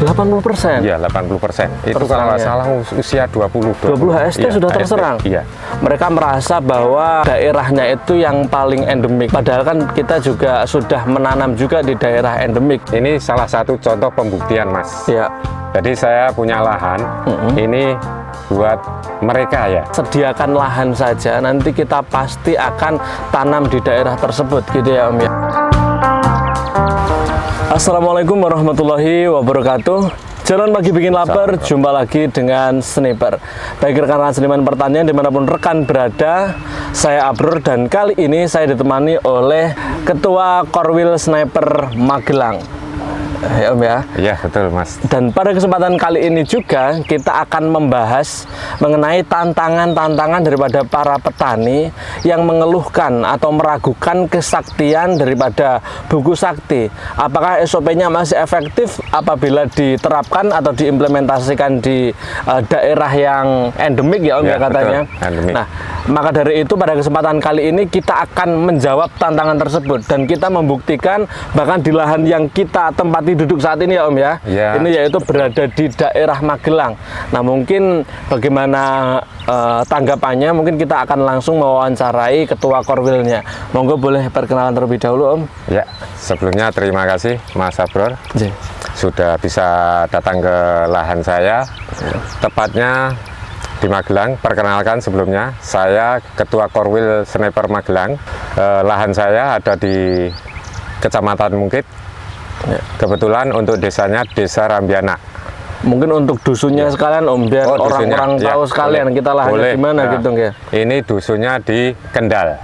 80%? Iya, 80%. Itu kalau nggak salah usia 20 HST iya, sudah terserang? Iya. Mereka merasa bahwa daerahnya itu yang paling endemik. Padahal kan kita juga sudah menanam juga di daerah endemik. Ini salah satu contoh pembuktian, Mas. Iya. Jadi saya punya lahan, ini buat mereka ya. Sediakan lahan saja, nanti kita pasti akan tanam di daerah tersebut, gitu ya Om ya. Assalamualaikum warahmatullahi wabarakatuh. Jalan pagi bikin lapar, jumpa lagi dengan Sniper. Baik rekan-rekan seniman pertanian dimanapun rekan berada, saya Abror dan kali ini saya ditemani oleh Ketua Korwil Sniper Magelang. Ya Om ya. Iya betul Mas. Dan pada kesempatan kali ini juga kita akan membahas mengenai tantangan-tantangan daripada para petani yang mengeluhkan atau meragukan kesaktian daripada buku sakti. Apakah SOP-nya masih efektif apabila diterapkan atau diimplementasikan di daerah yang endemik ya Om ya katanya. Nah, maka dari itu pada kesempatan kali ini kita akan menjawab tantangan tersebut dan kita membuktikan bahkan di lahan yang kita tempati duduk saat ini ya Om ya. Ini yaitu berada di daerah Magelang. Nah mungkin bagaimana tanggapannya, mungkin kita akan langsung mewawancarai ketua korwilnya. Monggo boleh perkenalan terlebih dahulu Om. Ya, sebelumnya terima kasih Mas Abror sudah bisa datang ke lahan saya, tepatnya di Magelang. Perkenalkan sebelumnya, saya Ketua Korwil Sniper Magelang. Lahan saya ada di Kecamatan Mungkit. Kebetulan untuk desanya Desa Rambiana. Mungkin untuk dusunnya sekalian Om, biar orang-orang tahu sekalian kita lahannya di mana gitu ya. Ini dusunnya di Kendal.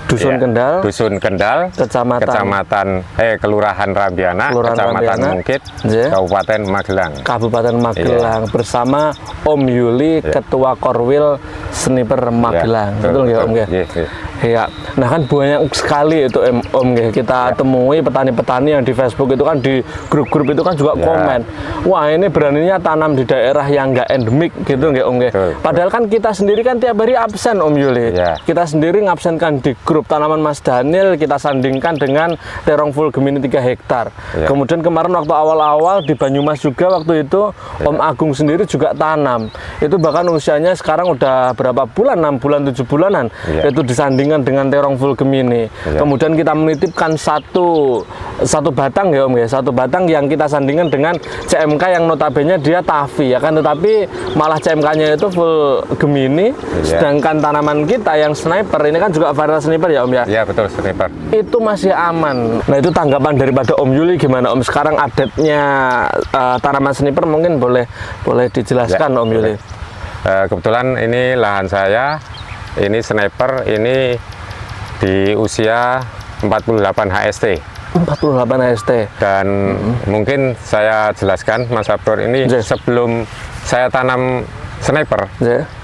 Dusun Kendal, Dusun Kendal, Kecamatan Kelurahan Rambiana, Kecamatan Mungkit, Kabupaten Magelang. Kabupaten Magelang bersama Om Yuli, Ketua Korwil Sniper Magelang. Betul ya Om ya? Ya, nah kan banyak sekali itu Om ya, kita temui petani-petani yang di Facebook itu kan, di grup-grup itu kan juga komen, wah ini beraninya tanam di daerah yang nggak endemik gitu nggak Om ya. Padahal kan kita sendiri kan tiap hari absen Om Yuli. Kita sendiri ngabsenkan di grup tanaman Mas Daniel, kita sandingkan dengan terong full Gemini 3 hektar. Kemudian kemarin waktu awal-awal di Banyumas juga waktu itu Om Agung sendiri juga tanam. Itu bahkan usianya sekarang udah berapa bulan, 6 bulan, 7 bulanan. Itu disanding dengan terong full Gemini. Kemudian kita menitipkan satu batang ya Om ya, satu batang yang kita sandingkan dengan CMK yang notabene dia Tavi ya kan, tetapi malah CMK-nya itu full Gemini. Sedangkan tanaman kita yang Sniper ini kan juga varietas Sniper ya Om ya. Iya betul, Sniper. Itu masih aman. Nah itu tanggapan daripada Om Yuli gimana Om? Sekarang update-nya tanaman Sniper mungkin boleh dijelaskan Om Yuli. Kebetulan ini lahan saya, ini Sniper, ini di usia 48 HST. 48 HST. Dan mungkin saya jelaskan Mas Abror, ini sebelum saya tanam Sniper,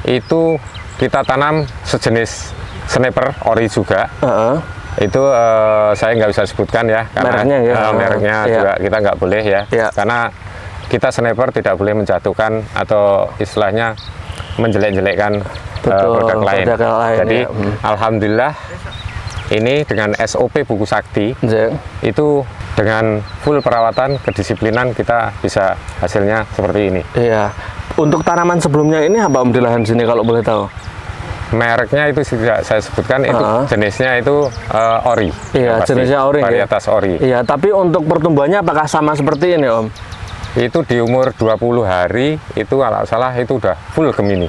itu kita tanam sejenis Sniper ori juga. Itu saya nggak bisa sebutkan ya, karena mereknya juga kita nggak boleh ya. Karena kita Sniper tidak boleh menjatuhkan atau istilahnya menjelek-jelekkan produk lain. Jadi alhamdulillah ini dengan SOP buku sakti itu dengan full perawatan, kedisiplinan kita bisa hasilnya seperti ini. Iya. Untuk tanaman sebelumnya ini apa Om di lahan sini kalau boleh tahu? Mereknya itu tidak saya sebutkan, itu jenisnya itu ori. Iya, jenisnya ori. Varietas ori. Iya, tapi untuk pertumbuhannya apakah sama seperti ini Om? Itu di umur 20 hari itu kalau salah itu udah full Gemini.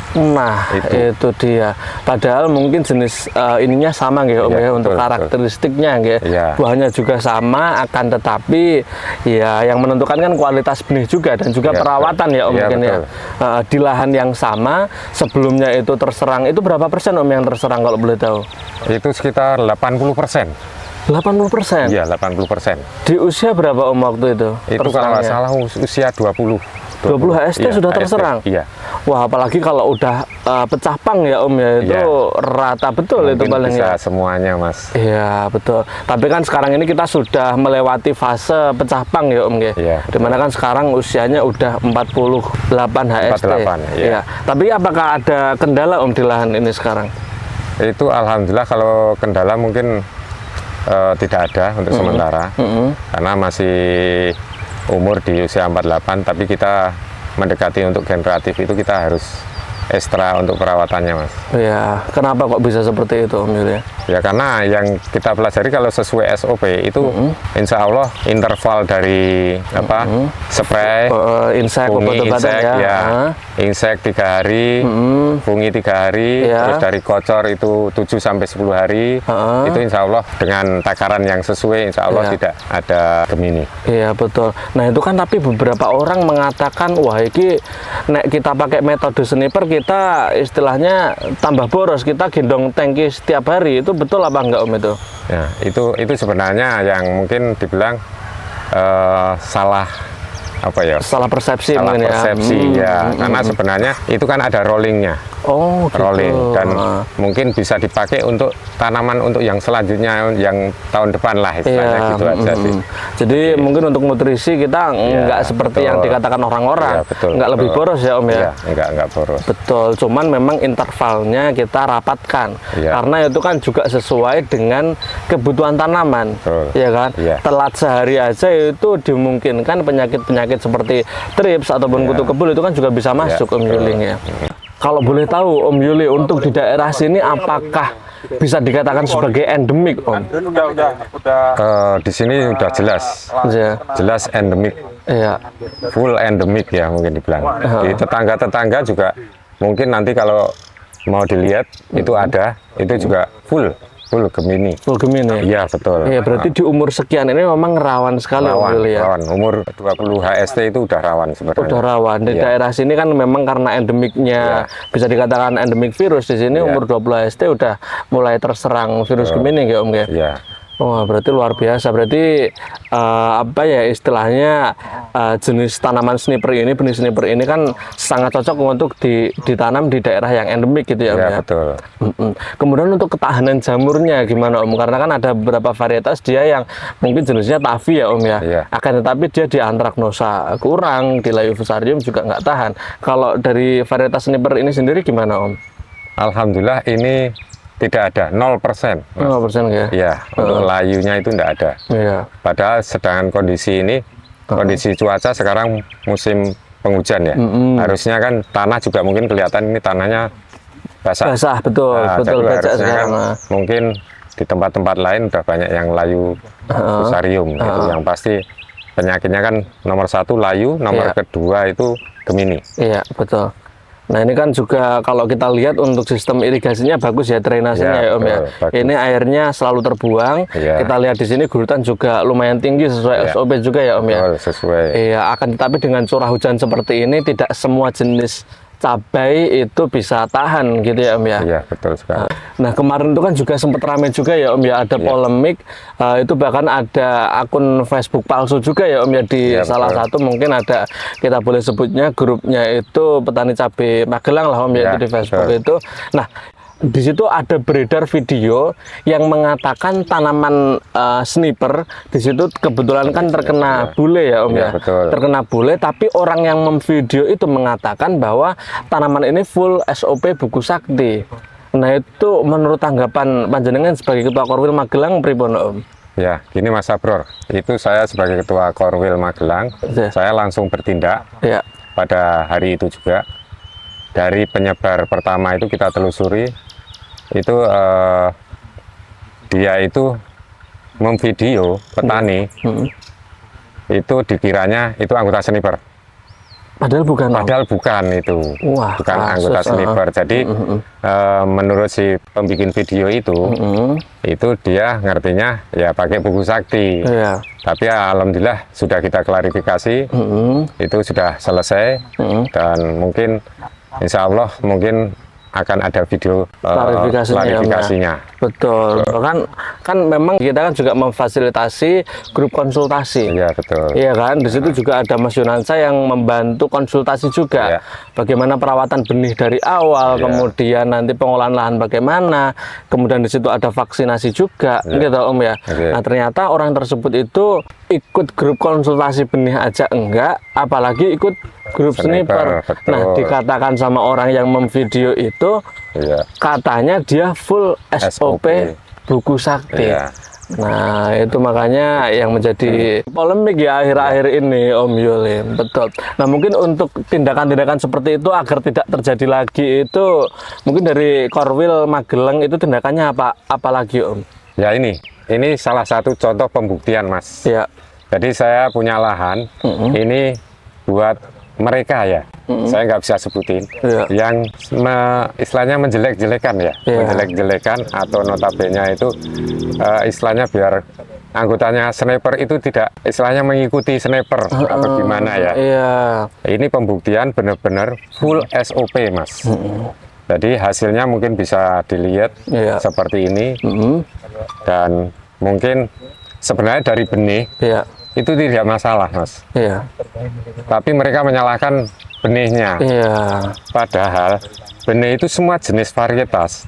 Nah itu dia. Padahal mungkin jenis ininya sama nggak Om ya, untuk karakteristiknya nggak. Buahnya juga sama, akan tetapi ya yang menentukan kan kualitas benih juga dan juga perawatan ya Om mungkin ya. Di lahan yang sama sebelumnya itu terserang, itu berapa persen Om yang terserang kalau boleh tahu? Itu sekitar 80%. 80%? Iya, 80%. Di usia berapa Om waktu itu? Itu kalau nggak salah usia 20 HST sudah terserang? Iya. Wah, apalagi kalau udah pecah pang ya Om ya, itu rata betul. Mungkin itu paling bisa semuanya Mas. Iya betul. Tapi kan sekarang ini kita sudah melewati fase pecah pang ya Om ya. Dimana kan sekarang usianya udah 48 HST. 48, iya. Tapi apakah ada kendala Om di lahan ini sekarang? Itu alhamdulillah, kalau kendala mungkin tidak ada untuk sementara, karena masih umur di usia 48, tapi kita mendekati untuk generatif itu kita harus ekstra untuk perawatannya, Mas. Ya, kenapa kok bisa seperti itu, Om Yuli? Ya karena yang kita pelajari kalau sesuai SOP itu insya Allah interval dari spray, insek, fungi, insek, ya, insek 3 hari, fungi 3 hari, terus dari kocor itu 7 sampai 10 hari, itu insya Allah dengan takaran yang sesuai insya Allah tidak ada Gemini. Iya betul. Nah itu kan tapi beberapa orang mengatakan wah ini nek kita pakai metode sniper kita istilahnya tambah boros, kita gendong tangki setiap hari, itu betul apa enggak Om itu? Ya itu sebenarnya yang mungkin dibilang salah persepsi mungkin ya. Karena sebenarnya itu kan ada rollingnya. Oh gitu. Rolling dan mungkin bisa dipakai untuk tanaman untuk yang selanjutnya yang tahun depan lah istilahnya gitu aja sih. Jadi mungkin untuk nutrisi kita nggak seperti yang dikatakan orang-orang, nggak lebih boros ya Om ya? Nggak boros. Betul, cuman memang intervalnya kita rapatkan karena itu kan juga sesuai dengan kebutuhan tanaman, ya kan? Telat sehari aja itu dimungkinkan penyakit seperti trips ataupun kutu kebul itu kan juga bisa masuk Om Yuli ya. Kalau boleh tahu Om Yuli, untuk di daerah sini apakah bisa dikatakan sebagai endemik Om? Di sini udah jelas endemik, full endemik ya mungkin dibilang. Di tetangga-tetangga juga mungkin nanti kalau mau dilihat itu ada, itu juga full Gemini. Full Gemini. Iya betul. Iya berarti di umur sekian ini memang rawan sekali rawan. Umur 20 HST itu udah rawan sebenarnya. Udah rawan. Di daerah sini kan memang karena endemiknya bisa dikatakan endemik virus, di sini umur 20 HST udah mulai terserang virus Gemini ya Om ya. Iya. Wah, berarti luar biasa. Berarti istilahnya jenis tanaman sniper ini, benih sniper ini kan sangat cocok untuk ditanam di daerah yang endemik gitu ya Om ya. Betul. Kemudian untuk ketahanan jamurnya gimana Om? Karena kan ada beberapa varietas dia yang mungkin jenisnya Tavi ya Om ya. Akan tetapi dia di Anthracnosa kurang, di Leiofusarium juga nggak tahan. Kalau dari varietas sniper ini sendiri gimana Om? Alhamdulillah ini tidak ada, 0%. 0% ya? Iya, untuk layunya itu tidak ada. Padahal sedangkan kondisi ini, kondisi cuaca sekarang musim penghujan ya. Harusnya kan tanah juga mungkin kelihatan ini tanahnya basah. Basah, betul. Harusnya kan mungkin di tempat-tempat lain udah banyak yang layu fusarium. Itu yang pasti penyakitnya kan nomor 1 layu, nomor kedua itu Gemini. Iya, betul. Nah ini kan juga kalau kita lihat untuk sistem irigasinya bagus ya, drainasenya ya Om ya. Ini airnya selalu terbuang. Kita lihat di sini gulutan juga lumayan tinggi sesuai SOP juga ya Om ya. Sesuai. Iya, akan tetapi dengan curah hujan seperti ini tidak semua jenis cabai itu bisa tahan gitu ya Om ya. Iya betul sekali. Nah kemarin itu kan juga sempat ramai juga ya Om ya, ada polemik itu bahkan ada akun Facebook palsu juga ya Om ya di salah satu mungkin ada, kita boleh sebutnya grupnya itu petani cabai Magelang lah Om ya, itu di Facebook itu. Nah di situ ada beredar video yang mengatakan tanaman sniper di situ kebetulan kan terkena bule ya Om ya, terkena bule, tapi orang yang memvideo itu mengatakan bahwa tanaman ini full SOP buku sakti. Nah itu menurut tanggapan panjenengan sebagai ketua Korwil Magelang pripun Om? Ya gini Mas Sabror, itu saya sebagai ketua Korwil Magelang, saya langsung bertindak pada hari itu juga. Dari penyebar pertama itu kita telusuri, itu dia itu memvideo petani itu dikiranya itu anggota sniper, padahal bukan itu. Bukan anggota sniper. Jadi menurut si pembikin video itu dia ngertinya ya pakai buku sakti. Tapi ya, alhamdulillah sudah kita klarifikasi, itu sudah selesai, dan mungkin insya Allah mungkin akan ada video klarifikasinya. Betul. Kan memang kita kan juga memfasilitasi grup konsultasi. Iya betul. Iya kan. Di situ juga ada Mas Yunansa yang membantu konsultasi juga. Bagaimana perawatan benih dari awal, kemudian nanti pengolahan lahan bagaimana, kemudian di situ ada vaksinasi juga, gitu Om ya. Nah ternyata orang tersebut itu ikut grup konsultasi benih aja enggak, apalagi ikut grup sniper. Nah dikatakan sama orang yang memvideo itu katanya dia full SOP buku sakti. Nah, itu makanya yang menjadi polemik ya akhir-akhir ini Om Yuli. Betul. Nah, mungkin untuk tindakan-tindakan seperti itu agar tidak terjadi lagi itu mungkin dari Korwil Magelang itu tindakannya apa lagi Om? Ya ini salah satu contoh pembuktian Mas. Ya. Jadi saya punya lahan, ini buat mereka ya, saya nggak bisa sebutin, yang istilahnya menjelek-jelekan ya, menjelek-jelekan atau notabene itu istilahnya biar anggotanya sniper itu tidak istilahnya mengikuti sniper atau gimana ya. Ini pembuktian benar-benar full SOP Mas. Jadi hasilnya mungkin bisa dilihat seperti ini, dan mungkin sebenarnya dari benih itu tidak masalah Mas. Tapi mereka menyalahkan benihnya. Padahal benih itu semua jenis varietas.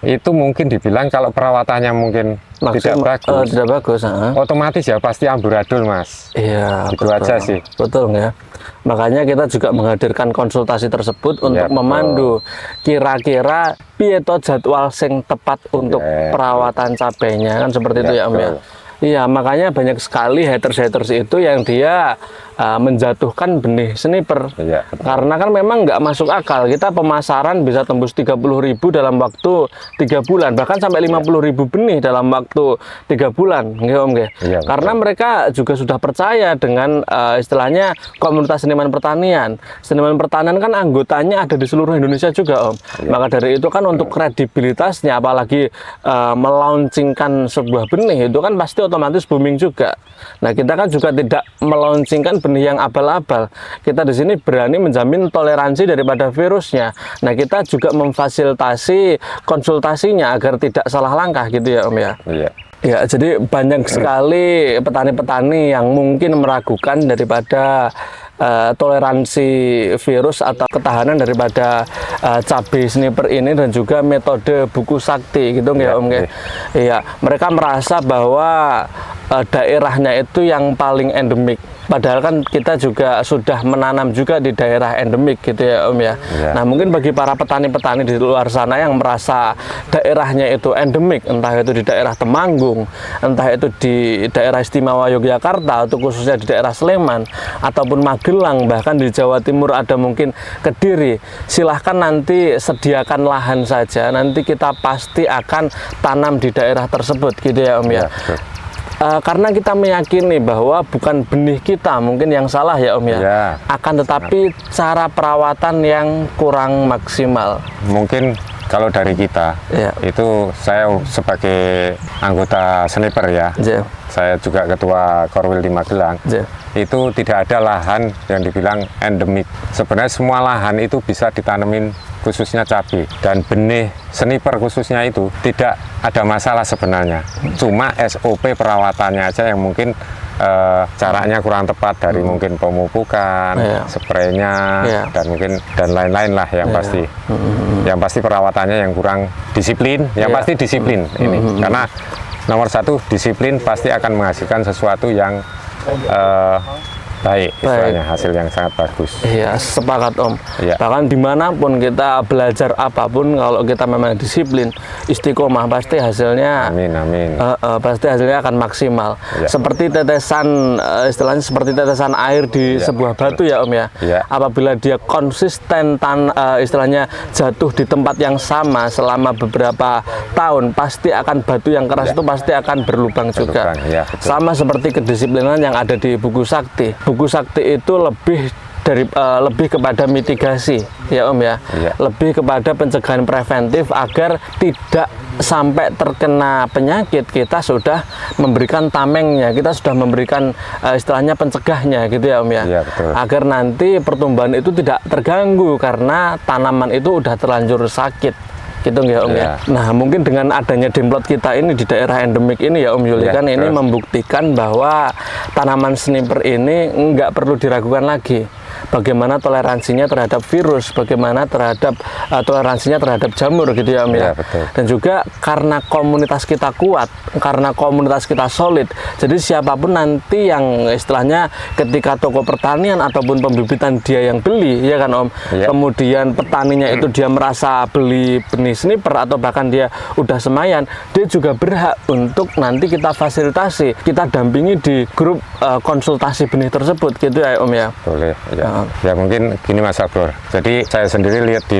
Itu mungkin dibilang kalau perawatannya mungkin tidak bagus. Otomatis ya pasti amburadul Mas. Itu aja sih. Betul ya. Makanya kita juga menghadirkan konsultasi tersebut untuk memandu kira-kira piye to jadwal sing tepat untuk perawatan cabenya kan seperti itu ya Om ya. Iya, makanya banyak sekali haters itu yang dia menjatuhkan benih sniper. Karena kan memang nggak masuk akal. Kita pemasaran bisa tembus 30.000 dalam waktu 3 bulan, bahkan sampai 50.000 benih dalam waktu 3 bulan, nggih Om nggih. Karena mereka juga sudah percaya dengan istilahnya komunitas seniman pertanian. Seniman pertanian kan anggotanya ada di seluruh Indonesia juga Om. Maka dari itu kan untuk kredibilitasnya, apalagi melaunchingkan sebuah benih itu kan pasti otomatis booming juga. Nah, kita kan juga tidak melaunchingkan benih yang abal-abal. Kita di sini berani menjamin toleransi daripada virusnya. Nah, kita juga memfasilitasi konsultasinya agar tidak salah langkah gitu ya Om ya. Ya, jadi banyak sekali petani-petani yang mungkin meragukan daripada toleransi virus atau ketahanan daripada cabai sniper ini dan juga metode buku sakti gitu ya Om. Iya, mereka merasa bahwa daerahnya itu yang paling endemik. Padahal kan kita juga sudah menanam juga di daerah endemik gitu ya Om ya. Nah, mungkin bagi para petani-petani di luar sana yang merasa daerahnya itu endemik, entah itu di daerah Temanggung, entah itu di daerah istimewa Yogyakarta atau khususnya di daerah Sleman ataupun Magelang, bahkan di Jawa Timur ada mungkin Kediri, silahkan nanti sediakan lahan saja, nanti kita pasti akan tanam di daerah tersebut gitu ya Om ya. Karena kita meyakini bahwa bukan benih kita mungkin yang salah ya Om ya, akan tetapi cara perawatan yang kurang maksimal. Mungkin kalau dari kita itu saya sebagai anggota sniper ya, saya juga ketua Korwil di Magelang, itu tidak ada lahan yang dibilang endemik. Sebenarnya semua lahan itu bisa ditanemin khususnya cabai, dan benih sniper khususnya itu tidak ada masalah sebenarnya. Cuma SOP perawatannya aja yang mungkin caranya kurang tepat dari mungkin pemupukan, spraynya, dan mungkin dan lain-lain lah yang pasti. Yang pasti perawatannya yang kurang disiplin, yang pasti disiplin ini. Karena nomor satu disiplin pasti akan menghasilkan sesuatu yang baik, istilahnya hasil yang sangat bagus. Iya, sepakat Om. Bahkan dimanapun kita belajar apapun, kalau kita memang disiplin, istiqomah, pasti hasilnya pasti hasilnya akan maksimal. Seperti tetesan, istilahnya seperti tetesan air di sebuah batu ya Om ya. Apabila dia konsisten istilahnya jatuh di tempat yang sama selama beberapa tahun, pasti akan batu yang keras itu pasti akan berlubang juga. Sama seperti kedisiplinan yang ada di buku sakti. Buku sakti itu lebih kepada mitigasi ya Om ya, lebih kepada pencegahan preventif agar tidak sampai terkena penyakit. Kita sudah memberikan tamengnya, kita sudah memberikan istilahnya pencegahnya gitu ya Om ya, agar nanti pertumbuhan itu tidak terganggu karena tanaman itu udah terlanjur sakit gitu ya Om ya. Nah, mungkin dengan adanya demplot kita ini di daerah endemik ini ya Om Yuli, kan ini membuktikan bahwa tanaman sniper ini nggak perlu diragukan lagi. bagaimana toleransinya terhadap virus, bagaimana toleransinya terhadap jamur gitu ya Om ya. Betul. Dan juga karena komunitas kita kuat, karena komunitas kita solid, jadi siapapun nanti yang istilahnya ketika toko pertanian ataupun pembibitan dia yang beli, ya kan Om, kemudian petaninya itu dia merasa beli benih sniper atau bahkan dia udah semayan, dia juga berhak untuk nanti kita fasilitasi, kita dampingi di grup konsultasi benih tersebut gitu ya Om ya. Boleh ya. Ya mungkin gini Mas Abdur, jadi saya sendiri lihat di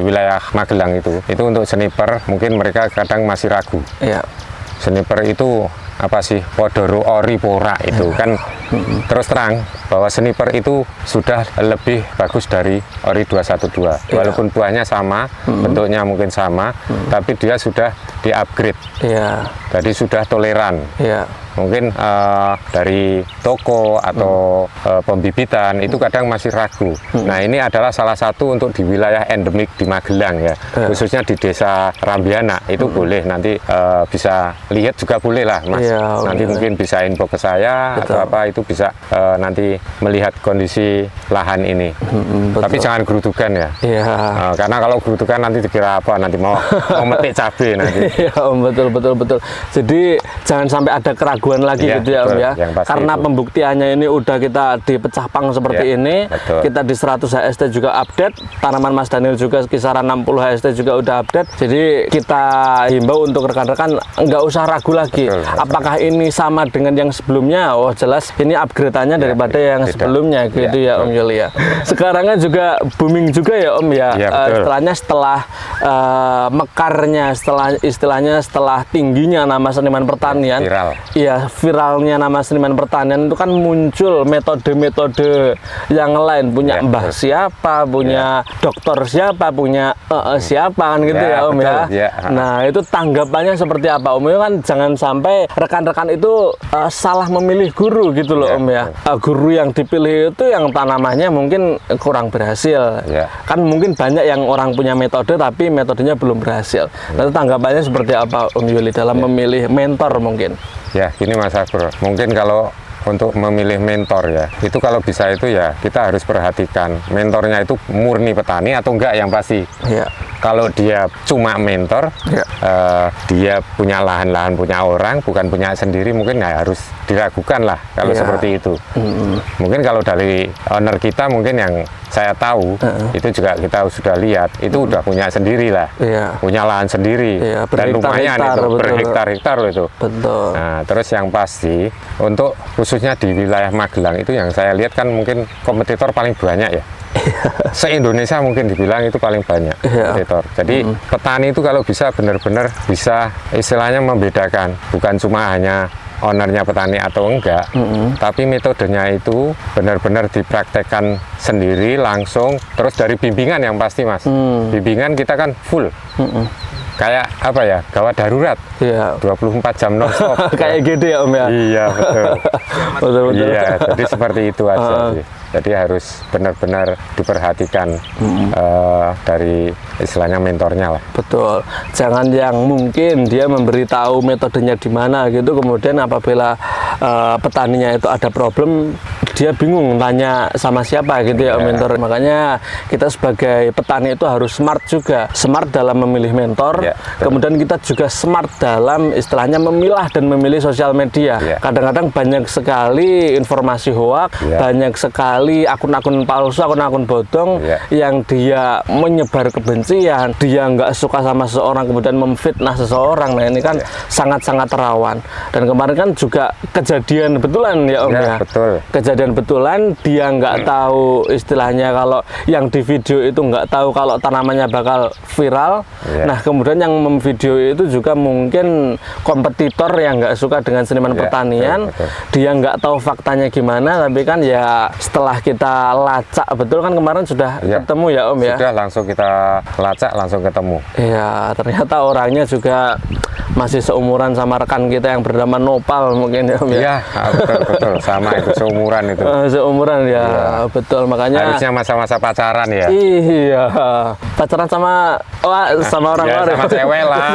wilayah Magelang itu untuk sniper mungkin mereka kadang masih ragu. Iya. Sniper itu apa sih, podoro ori pora itu kan terus terang bahwa sniper itu sudah lebih bagus dari ori 212 walaupun buahnya sama, bentuknya mungkin sama, tapi dia sudah di-upgrade. Jadi sudah toleran. Mungkin dari toko atau pembibitan itu kadang masih ragu. Nah ini adalah salah satu untuk di wilayah endemik di Magelang ya, khususnya di desa Rambiana itu boleh nanti bisa lihat juga boleh lah Mas. Nanti mungkin bisa info ke saya atau apa, itu bisa nanti melihat kondisi lahan ini. Tapi jangan gerudukan ya. Karena kalau gerudukan nanti dikira apa, nanti mau metik cabai nanti. Betul. Jadi jangan sampai ada keraguan lagi gitu ya Om ya. Karena pembuktiannya ini udah kita di pecah pang seperti ini. Kita di 100 HST juga update, tanaman Mas Daniel juga kisaran 60 HST juga udah update. Jadi kita himbau untuk rekan-rekan nggak usah ragu lagi. Apakah ini sama dengan yang sebelumnya? Oh jelas ini upgrade-annya daripada yang sebelumnya gitu ya Om Yuli ya. Sekarang kan juga booming juga ya Om ya. Istilahnya setelah mekarnya, setelah tingginya nama seniman pertanian, viralnya nama seniman pertanian itu kan muncul metode-metode yang lain, punya mbah siapa, punya dokter siapa, punya siapa kan gitu ya Om ya. Nah itu tanggapannya seperti apa Om? Kan jangan sampai rekan-rekan itu salah memilih guru gitu loh Om ya. Guru yang dipilih itu yang tanamannya mungkin kurang berhasil. Kan mungkin banyak yang orang punya metode tapi metodenya belum berhasil. Nah, tanggapannya seperti apa Om Yuli dalam memilih mentor mungkin? Ya, gini Mas Abdur, mungkin kalau untuk memilih mentor ya, itu kalau bisa itu ya kita harus perhatikan mentornya itu murni petani atau enggak yang pasti. Kalau dia cuma mentor, dia punya lahan-lahan, punya orang, bukan punya sendiri, mungkin nggak harus diragukan lah kalau seperti itu. Mungkin kalau dari owner kita mungkin yang saya tahu, itu juga kita sudah lihat, itu udah punya sendiri lah, punya lahan sendiri, dan lumayan itu, berhektar-hektar loh itu. Nah, terus yang pasti, untuk khususnya di wilayah Magelang itu yang saya lihat kan mungkin kompetitor paling banyak ya. Se-Indonesia mungkin dibilang itu paling banyak kompetitor. Jadi petani itu kalau bisa benar-benar bisa istilahnya membedakan, bukan cuma hanya ownernya petani atau enggak, tapi metodenya itu benar-benar dipraktekkan sendiri langsung, terus dari bimbingan yang pasti Mas. Bimbingan kita kan full. Kayak apa ya, gawat darurat, 24 jam non-stop. Kayak gitu ya Om ya? Iya betul. Iya, jadi seperti itu aja sih. Jadi harus benar-benar diperhatikan dari istilahnya mentornya lah. Betul. Jangan yang mungkin dia memberitahu metodenya di mana gitu, kemudian apabila petaninya itu ada problem, dia bingung tanya sama siapa gitu ya mentor. Makanya kita sebagai petani itu harus smart juga, smart dalam memilih mentor. Kemudian kita juga smart dalam istilahnya memilah dan memilih sosial media. Kadang-kadang banyak sekali informasi hoak, banyak sekali akun-akun palsu, akun-akun bodong yang dia menyebar kebencian, dia nggak suka sama seseorang kemudian memfitnah seseorang. Nah ini kan sangat-sangat rawan. Dan kemarin kan juga kejadian betulan ya Om ya. Kejadian betulan, dia nggak tahu istilahnya kalau yang di video itu nggak tahu kalau tanamannya bakal viral. Nah kemudian yang memvideo itu juga mungkin kompetitor yang nggak suka dengan seniman pertanian. Dia nggak tahu faktanya gimana, tapi kan ya setelah kita lacak betul kan kemarin sudah ketemu ya Om ya. Sudah langsung kita lacak, langsung ketemu. Iya, ternyata orangnya juga masih seumuran sama rekan kita yang bernama Nopal mungkin ya Om ya. Iya, betul sama itu, seumuran itu. Seumuran ya, betul, makanya. Harusnya masa-masa pacaran ya. Iya, pacaran sama sama orang luar. Sama cewek lah.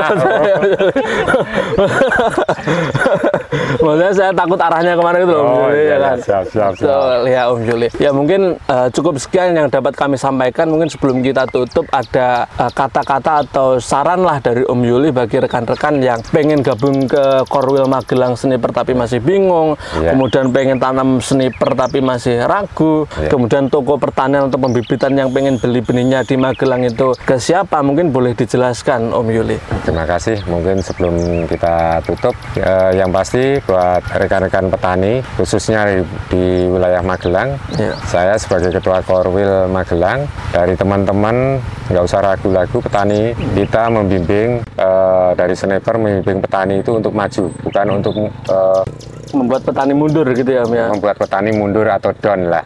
Maksudnya saya takut arahnya kemana gitu loh, Om Yuli, iya, ya kan? siap. Ya Om Yuli. Ya mungkin cukup sekian yang dapat kami sampaikan. Mungkin sebelum kita tutup ada kata-kata atau saran lah dari Om Yuli bagi rekan-rekan yang pengen gabung ke Korwil Magelang Sniper tapi masih bingung, kemudian pengen tanam sniper tapi masih ragu, kemudian toko pertanian atau pembibitan yang pengen beli benihnya di Magelang itu ke siapa? Mungkin boleh dijelaskan Om Yuli. Terima kasih. Mungkin sebelum kita tutup, yang pasti buat rekan-rekan petani khususnya di wilayah Magelang, saya sebagai Ketua Korwil Magelang, dari teman-teman nggak usah ragu-ragu, petani kita membimbing dari sniper, membimbing petani itu untuk maju, bukan untuk membuat petani mundur gitu ya Om ya. Membuat petani mundur atau down lah,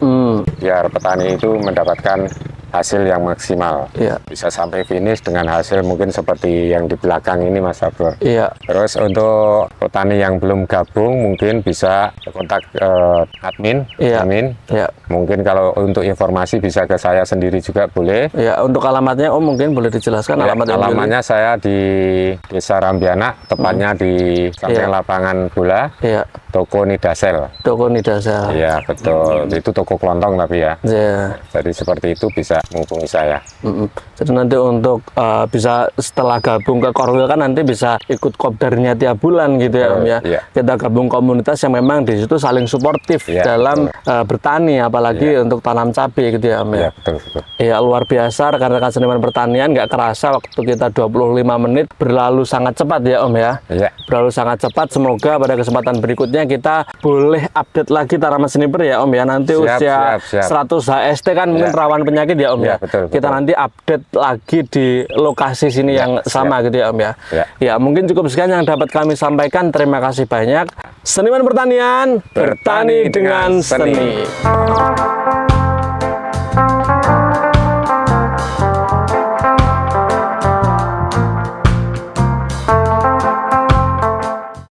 biar petani itu mendapatkan hasil yang maksimal, bisa sampai finish dengan hasil mungkin seperti yang di belakang ini Mas Abdur. Terus untuk petani yang belum gabung mungkin bisa kontak admin, mungkin kalau untuk informasi bisa ke saya sendiri juga boleh. Untuk alamatnya Om mungkin boleh dijelaskan alamatnya saya di Desa Rambiana, tepatnya di samping lapangan bola. Toko Nidasel. Toko Nidasel. Iya betul. Itu toko kelontong tapi ya. Jadi seperti itu bisa menghubungi saya. Jadi nanti untuk bisa setelah gabung ke Korwil kan nanti bisa ikut kopdarnya tiap bulan gitu ya Om ya. Kita gabung komunitas yang memang di situ saling suportif dalam bertani, apalagi untuk tanam cabai gitu ya Om ya. Betul. Iya luar biasa rekan-rekan seniman pertanian, nggak kerasa waktu kita 25 menit berlalu sangat cepat ya Om ya. Berlalu sangat cepat. Semoga pada kesempatan berikutnya kita boleh update lagi tanaman sniper ya Om ya. Nanti usia 100 HST kan mungkin rawan penyakit ya Om ya. Betul. Kita nanti update lagi di lokasi sini yang sama gitu ya Om ya. Ya mungkin cukup sekian yang dapat kami sampaikan. Terima kasih banyak. Seniman pertanian, bertani dengan seni.